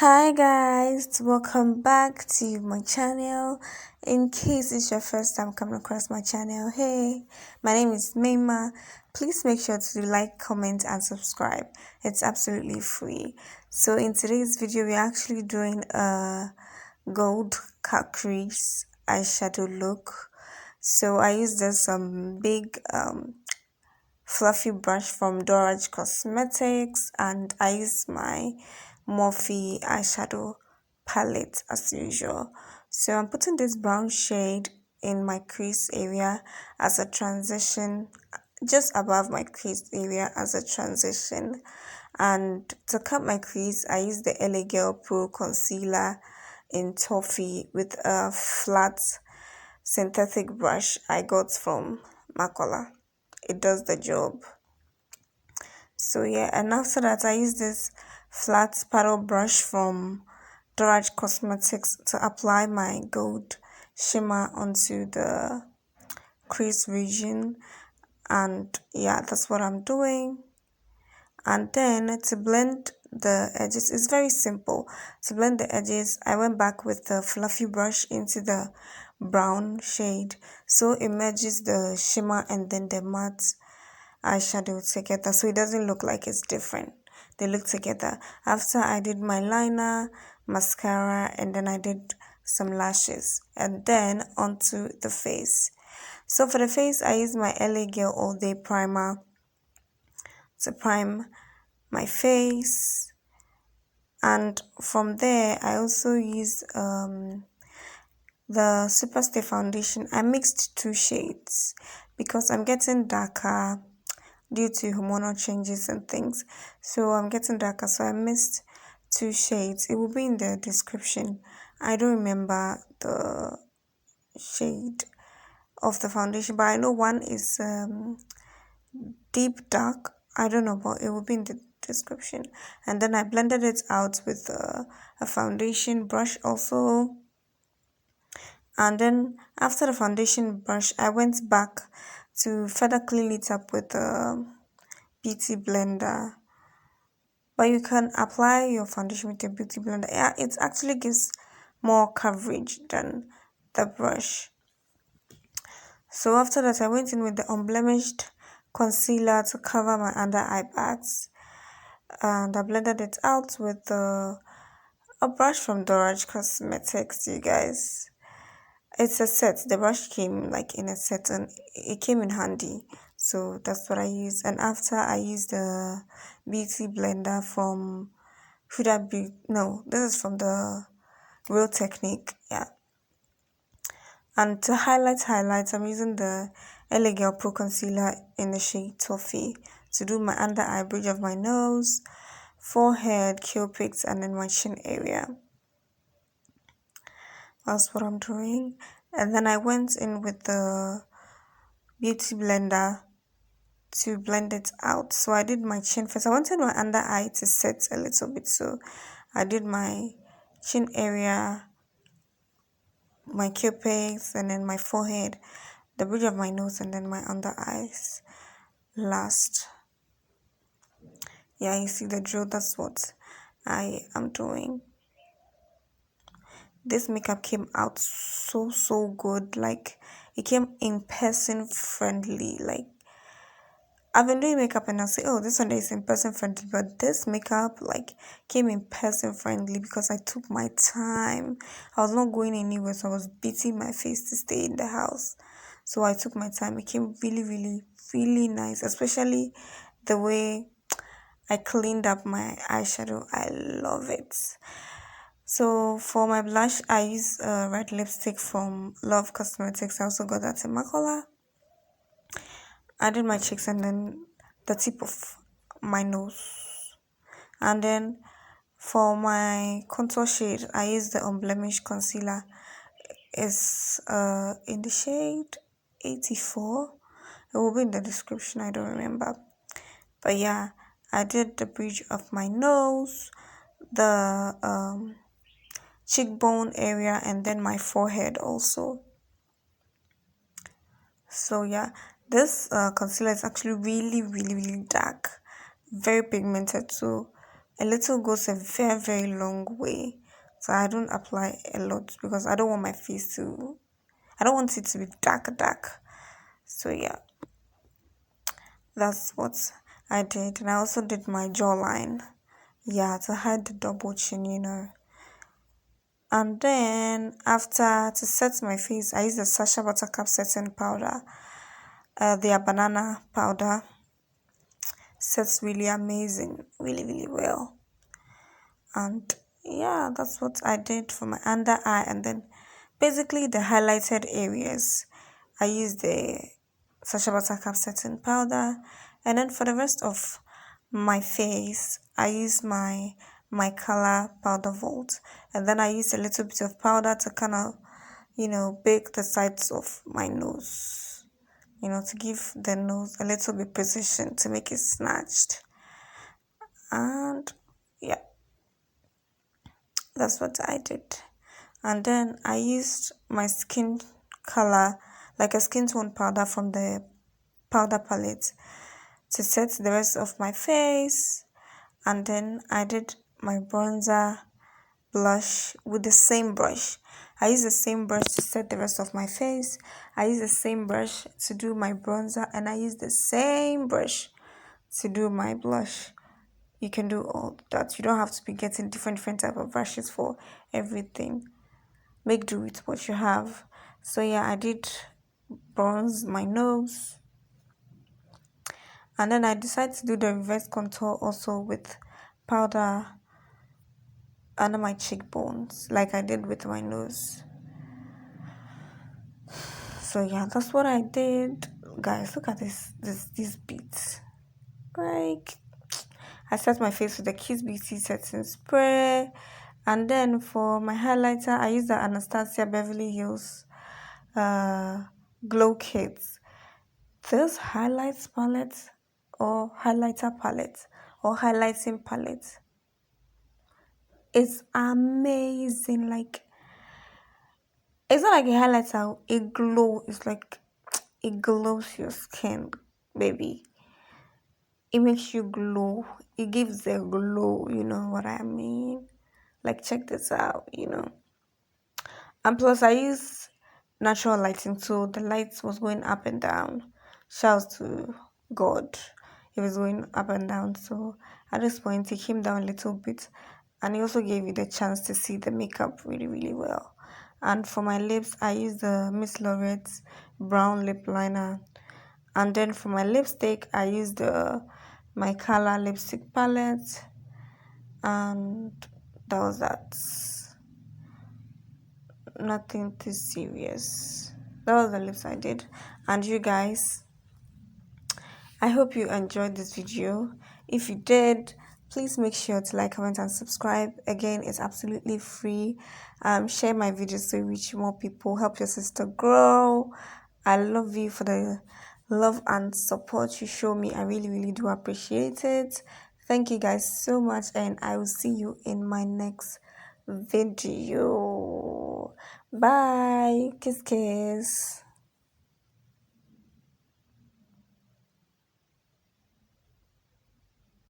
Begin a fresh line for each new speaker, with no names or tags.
Hi guys, welcome back to my channel. In case it's your first time coming across my channel, hey, my name is Maima. Please make sure to like, comment and subscribe. It's absolutely free. So in today's video, we're actually doing a gold cut crease eyeshadow look. So I used this big fluffy brush from Doraj Cosmetics, and I use my Morphe eyeshadow palette as usual. So I'm putting this brown shade in my crease area as a transition, just above my crease area as a transition. And to cut my crease, I use the LA Girl Pro concealer in toffee with a flat synthetic brush I got from micolor. It does the job. So yeah, and after that I use this flat paddle brush from Doraj Cosmetics to apply my gold shimmer onto the crease region. And yeah, that's what I'm doing. And then to blend the edges, it's very simple. To blend the edges, I went back with the fluffy brush into the brown shade, so it merges the shimmer and then the matte eyeshadow together, so it doesn't look like it's different. They look together. After I did my liner, mascara, and then I did some lashes, and then onto the face. So for the face, I used my LA Girl All Day Primer to prime my face, and from there I also used the Superstay foundation. I mixed two shades because I'm getting darker due to hormonal changes and things, so I'm getting darker, so I mixed two shades. It will be in the description. I don't remember the shade of the foundation, but I know one is deep dark. I don't know, but it will be in the description. And then I blended it out with a foundation brush also. And then after the foundation brush, I went back to further clean it up with a beauty blender. But you can apply your foundation with a beauty blender. Yeah, it actually gives more coverage than the brush. So after that, I went in with the unblemished concealer to cover my under eye bags, and I blended it out with a brush from Doraj Cosmetics, you guys. It's a set. The brush came like in a set and it came in handy. So that's what I used. And after I used the beauty blender from Huda Beauty. No, this is from the Real Technique. Yeah. And to highlight, I'm using the LA Girl Pro Concealer in the shade Toffee to do my under eye, bridge of my nose, forehead, cupids, and then my chin area. That's what I'm doing. And then I went in with the beauty blender to blend it out. So I did my chin first. I wanted my under eye to set a little bit, so I did my chin area, my cupids, and then my forehead, the bridge of my nose, and then my under eyes last. Yeah, you see the drill. That's what I am doing. This makeup came out so good. Like, it came in person friendly. Like, I've been doing makeup and I'll say, oh, this one is in person friendly, but this makeup like came in person friendly because I took my time. I was not going anywhere, so I was beating my face to stay in the house. So I took my time. It came really nice, especially the way I cleaned up my eyeshadow. I love it. So for my blush, I use a red lipstick from Love Cosmetics. I also got that in micolor. I did my cheeks and then the tip of my nose. And then for my contour shade, I use the unblemished concealer. It's in the shade 84. It will be in the description, I don't remember. But yeah, I did the bridge of my nose, the cheekbone area, and then my forehead also. So yeah, this concealer is actually really dark, very pigmented too, a little goes a very, very long way. So I don't apply a lot because I don't want my face to, I don't want it to be dark, dark. So yeah, that's what I did. And I also did my jawline. Yeah, to hide the double chin. And then after, to set my face, I use the Sacha Buttercup setting powder. Their banana powder sets really amazing, really, really well. And yeah, that's what I did for my under eye. And then basically the highlighted areas, I use the Sacha Buttercup setting powder. And then for the rest of my face, I use my micolor powder vault. And then I use a little bit of powder to kind of, bake the sides of my nose, to give the nose a little bit position to make it snatched. And yeah, that's what I did. And then I used my skin color, like a skin tone powder from the powder palette, to set the rest of my face. And then I did my bronzer blush with the same brush. I use the same brush to set the rest of my face. I use the same brush to do my bronzer, and I use the same brush to do my blush. You can do all that. You don't have to be getting different type of brushes for everything. Make do with what you have. So yeah, I did bronze my nose, and then I decided to do the reverse contour also with powder under my cheekbones, like I did with my nose. So yeah, that's what I did. Guys, look at these beads. Like, I set my face with the Kiss Beauty setting spray. And then for my highlighter, I use the Anastasia Beverly Hills Glow Kits. This highlights palette or highlighter palette or highlighting palette, it's amazing. Like, it's not like a highlighter, it glow. It's like it glows your skin, baby. It makes you glow. It gives a glow, you know what I mean? Like, check this out. And plus, I use natural lighting, so the lights was going up and down. Shouts to God. It was going up and down. So at this point, it came down a little bit. And it also gave you the chance to see the makeup really, really well. And for my lips, I use the Miss Lorette's brown lip liner. And then for my lipstick, I use the my color lipstick palette. And that was that. Nothing too serious. That was the lips I did. And you guys, I hope you enjoyed this video. If you did, please make sure to like, comment, and subscribe. Again, it's absolutely free. Share my videos so you reach more people. Help your sister grow. I love you for the love and support you show me. I really, really do appreciate it. Thank you guys so much, and I will see you in my next video. Bye. Kiss, kiss.